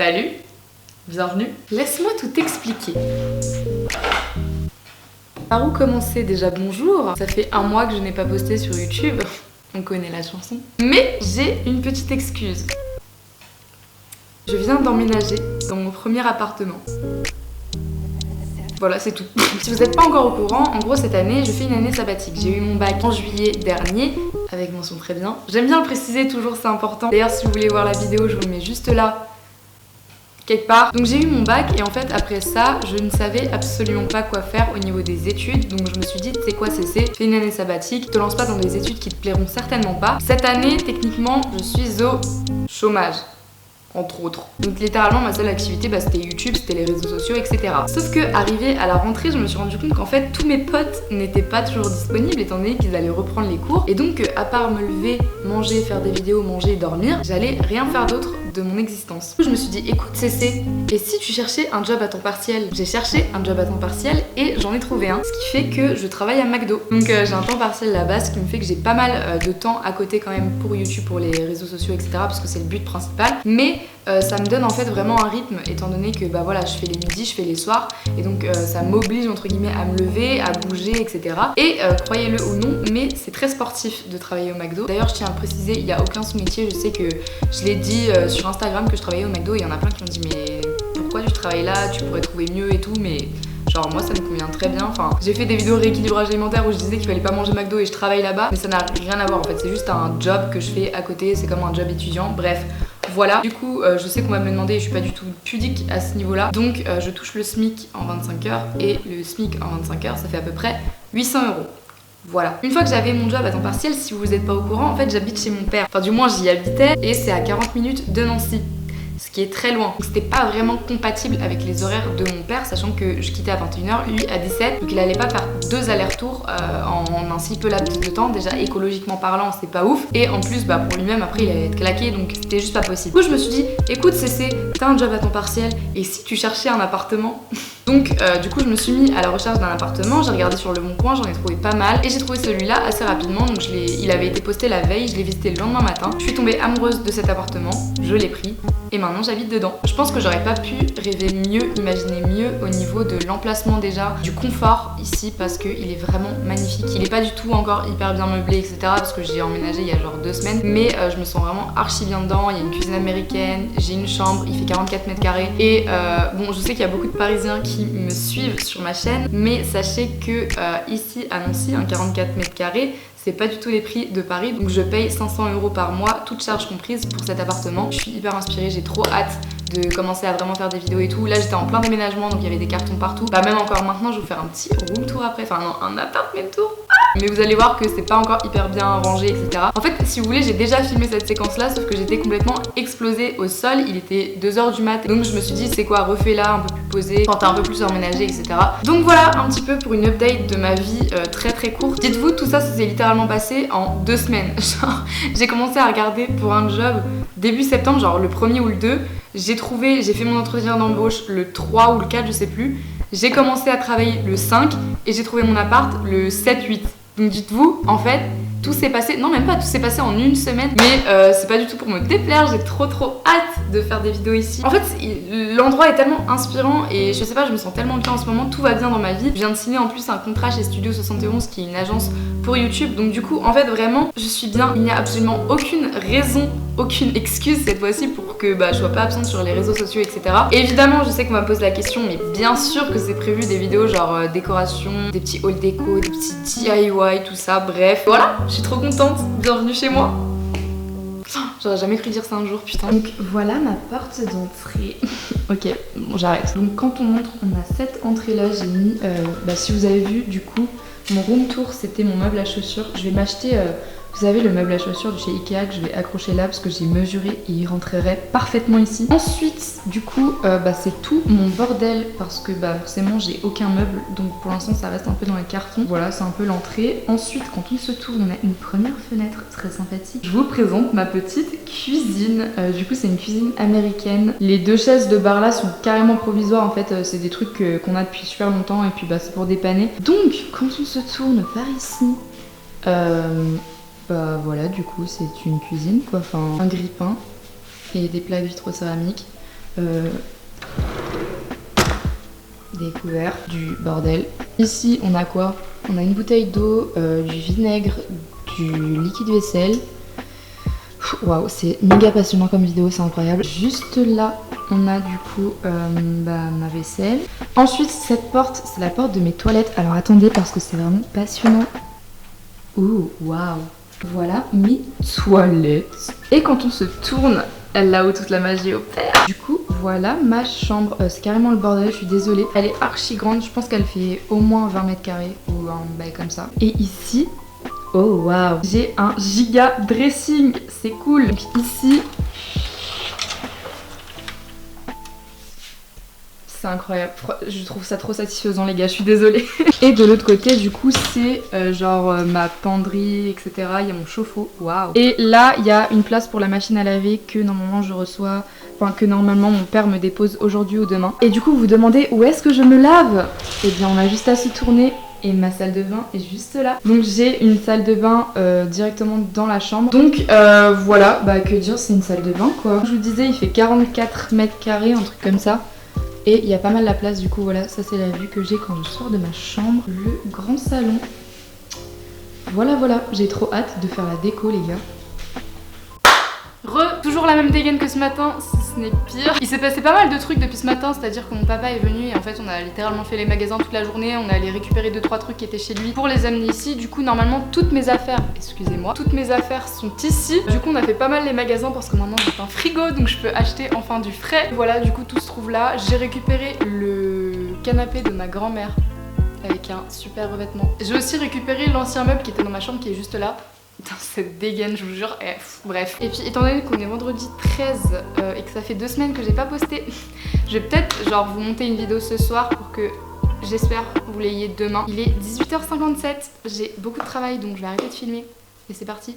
Salut, bienvenue. Laisse-moi tout expliquer. Par où commencer déjà? Bonjour. Ça fait un mois que je n'ai pas posté sur YouTube. On connaît la chanson. Mais j'ai une petite excuse. Je viens d'emménager dans mon premier appartement. Voilà, c'est tout. Si vous n'êtes pas encore au courant, en gros cette année, je fais une année sabbatique. J'ai eu mon bac en juillet dernier, avec mention très bien. J'aime bien le préciser, toujours c'est important. D'ailleurs, si vous voulez voir la vidéo, je vous le mets juste là, quelque part. Donc j'ai eu mon bac et en fait après ça, je ne savais absolument pas quoi faire au niveau des études. Donc je me suis dit, tu sais quoi CC, fais une année sabbatique, te lance pas dans des études qui te plairont certainement pas. Cette année, techniquement, je suis au chômage. Entre autres. Donc littéralement ma seule activité c'était YouTube, c'était les réseaux sociaux, etc. Sauf que arrivé à la rentrée, je me suis rendu compte qu'en fait tous mes potes n'étaient pas toujours disponibles étant donné qu'ils allaient reprendre les cours. Et donc à part me lever, manger, faire des vidéos, manger et dormir, j'allais rien faire d'autre de mon existence. Du coup, je me suis dit écoute CC, et si tu cherchais un job à temps partiel? J'ai cherché un job à temps partiel et j'en ai trouvé un. Ce qui fait que je travaille à McDo. Donc j'ai un temps partiel là-bas, ce qui me fait que j'ai pas mal de temps à côté quand même pour YouTube, pour les réseaux sociaux, etc. Parce que c'est le but principal. Mais ça me donne en fait vraiment un rythme étant donné que bah voilà, je fais les midis, je fais les soirs et donc ça m'oblige entre guillemets à me lever, à bouger, etc. Et croyez-le ou non, mais c'est très sportif de travailler au McDo. D'ailleurs je tiens à le préciser, il n'y a aucun sous-métier. Je sais que je l'ai dit sur Instagram que je travaillais au McDo et il y en a plein qui m'ont dit mais pourquoi tu travailles là, tu pourrais trouver mieux et tout, mais genre moi ça me convient très bien. Enfin j'ai fait des vidéos rééquilibrage alimentaire où je disais qu'il fallait pas manger McDo et je travaille là-bas, mais ça n'a rien à voir en fait, c'est juste un job que je fais à côté, c'est comme un job étudiant, bref. Voilà, du coup je sais qu'on va me le demander et je suis pas du tout pudique à ce niveau là. Donc je touche le SMIC en 25 heures et le SMIC en 25 heures ça fait à peu près 800 €. Voilà. Une fois que j'avais mon job à temps partiel, si vous n'êtes pas au courant, en fait j'habite chez mon père. Enfin du moins j'y habitais et c'est à 40 minutes de Nancy. Ce qui est très loin. Donc c'était pas vraiment compatible avec les horaires de mon père, sachant que je quittais à 21 h, lui à 17 h. Donc il allait pas faire 2 allers-retours en un si peu laps de temps. Déjà écologiquement parlant, c'est pas ouf. Et en plus, pour lui-même, après il allait être claqué, donc c'était juste pas possible. Du coup, je me suis dit, écoute CC, t'as un job à temps partiel, et si tu cherchais un appartement? Donc du coup je me suis mis à la recherche d'un appartement, j'ai regardé sur le bon coin, j'en ai trouvé pas mal et j'ai trouvé celui-là assez rapidement. Donc il avait été posté la veille, je l'ai visité le lendemain matin. Je suis tombée amoureuse de cet appartement, je l'ai pris et maintenant j'habite dedans. Je pense que j'aurais pas pu rêver mieux, imaginer mieux au niveau de l'emplacement déjà, du confort ici parce qu'il est vraiment magnifique. Il est pas du tout encore hyper bien meublé etc parce que j'ai emménagé il y a genre 2 semaines, mais je me sens vraiment archi bien dedans. Il y a une cuisine américaine, j'ai une chambre, il fait 44 mètres carrés et bon je sais qu'il y a beaucoup de Parisiens qui me suivent sur ma chaîne, mais sachez que ici à Nancy, un 44 mètres carrés, c'est pas du tout les prix de Paris, donc je paye 500 € par mois, toutes charges comprises pour cet appartement. Je suis hyper inspirée, j'ai trop hâte de commencer à vraiment faire des vidéos et tout. Là j'étais en plein déménagement, donc il y avait des cartons partout. Même encore maintenant, je vais vous faire un petit room tour après, enfin non, un appartement tour. Mais vous allez voir que c'est pas encore hyper bien rangé, etc. En fait, si vous voulez, j'ai déjà filmé cette séquence-là, sauf que j'étais complètement explosée au sol. Il était 2 h du mat, donc je me suis dit, c'est quoi, refais-la un peu plus posée, quand t'es un peu plus emménagé, etc. Donc voilà, un petit peu pour une update de ma vie très très courte. Dites-vous, tout ça, ça s'est littéralement passé en 2 semaines. Genre, j'ai commencé à regarder pour un job début septembre, genre le 1er ou le 2. J'ai fait mon entretien d'embauche le 3 ou le 4, je sais plus. J'ai commencé à travailler le 5 et j'ai trouvé mon appart le 7-8. Donc dites-vous, en fait, tout s'est passé, non même pas, tout s'est passé en 1 semaine, mais c'est pas du tout pour me déplaire, j'ai trop hâte de faire des vidéos ici. En fait, l'endroit est tellement inspirant et je sais pas, je me sens tellement bien en ce moment, tout va bien dans ma vie. Je viens de signer en plus un contrat chez Studio 71 qui est une agence pour YouTube, donc du coup, en fait, vraiment, je suis bien. Il n'y a absolument aucune raison, aucune excuse cette fois-ci pour que je sois pas absente sur les réseaux sociaux, etc. Et évidemment, je sais qu'on va me poser la question, mais bien sûr que c'est prévu des vidéos genre décoration, des petits haul déco, des petits DIY, tout ça, bref. Voilà, je suis trop contente, bienvenue chez moi. J'aurais jamais cru dire ça un jour, putain. Donc voilà ma porte d'entrée. Ok, bon j'arrête. Donc quand on entre, on a cette entrée là, j'ai mis, si vous avez vu du coup, mon room tour c'était mon meuble à chaussures. Je vais m'acheter, vous savez le meuble à chaussures de chez Ikea que je vais accrocher là parce que j'ai mesuré et il rentrerait parfaitement ici. Ensuite du coup c'est tout mon bordel parce que forcément j'ai aucun meuble, donc pour l'instant ça reste un peu dans les cartons. Voilà, c'est un peu l'entrée. Ensuite quand on se tourne on a une première fenêtre très sympathique. Je vous présente ma petite cuisine. Du coup c'est une cuisine américaine. Les 2 chaises de bar là sont carrément provisoires en fait, c'est des trucs qu'on a depuis super longtemps et puis c'est pour dépanner. Donc quand on se tourne par ici, voilà, du coup c'est une cuisine quoi, enfin un grille-pain et des plats de vitraux céramiques. des couverts, du bordel. Ici on a quoi? On a une bouteille d'eau, du vinaigre, du liquide vaisselle. Waouh, c'est méga passionnant comme vidéo, c'est incroyable. Juste là, on a du coup ma vaisselle. Ensuite, cette porte, c'est la porte de mes toilettes. Alors attendez, parce que c'est vraiment passionnant. Ouh, waouh. Voilà mes toilettes. Et quand on se tourne, là où toute la magie opère. Du coup, voilà ma chambre. C'est carrément le bordel, je suis désolée. Elle est archi grande, je pense qu'elle fait au moins 20 mètres carrés ou un bail comme ça. Et ici, oh waouh, j'ai un giga dressing, c'est cool. Donc ici, c'est incroyable, je trouve ça trop satisfaisant les gars, je suis désolée. Et de l'autre côté du coup c'est ma penderie etc, il y a mon chauffe-eau, waouh. Et là il y a une place pour la machine à laver que normalement je reçois, enfin que normalement mon père me dépose aujourd'hui ou demain. Et du coup vous vous demandez où est-ce que je me lave? Et bien on a juste à se tourner et ma salle de bain est juste là. Donc j'ai une salle de bain directement dans la chambre. Donc voilà, bah que dire, c'est une salle de bain quoi. Je vous disais il fait 44 mètres carrés, un truc comme ça. Et il y a pas mal la place du coup, voilà, ça c'est la vue que j'ai quand je sors de ma chambre. Le grand salon. Voilà, j'ai trop hâte de faire la déco les gars. Toujours la même dégaine que ce matin, si ce n'est pire. Il s'est passé pas mal de trucs depuis ce matin, c'est-à-dire que mon papa est venu et en fait on a littéralement fait les magasins toute la journée, on est allé récupérer 2-3 trucs qui étaient chez lui pour les amener ici. Du coup normalement toutes mes affaires, excusez-moi, toutes mes affaires sont ici. Du coup on a fait pas mal les magasins parce que maintenant j'ai un frigo donc je peux acheter enfin du frais. Voilà, du coup tout se trouve là. J'ai récupéré le canapé de ma grand-mère avec un super revêtement. J'ai aussi récupéré l'ancien meuble qui était dans ma chambre qui est juste là. Putain, cette dégaine, je vous jure. Bref. Et puis, étant donné qu'on est vendredi 13 et que ça fait 2 semaines que j'ai pas posté, je vais peut-être genre vous monter une vidéo ce soir pour que j'espère vous l'ayez demain. Il est 18h57. J'ai beaucoup de travail donc je vais arrêter de filmer. Et c'est parti.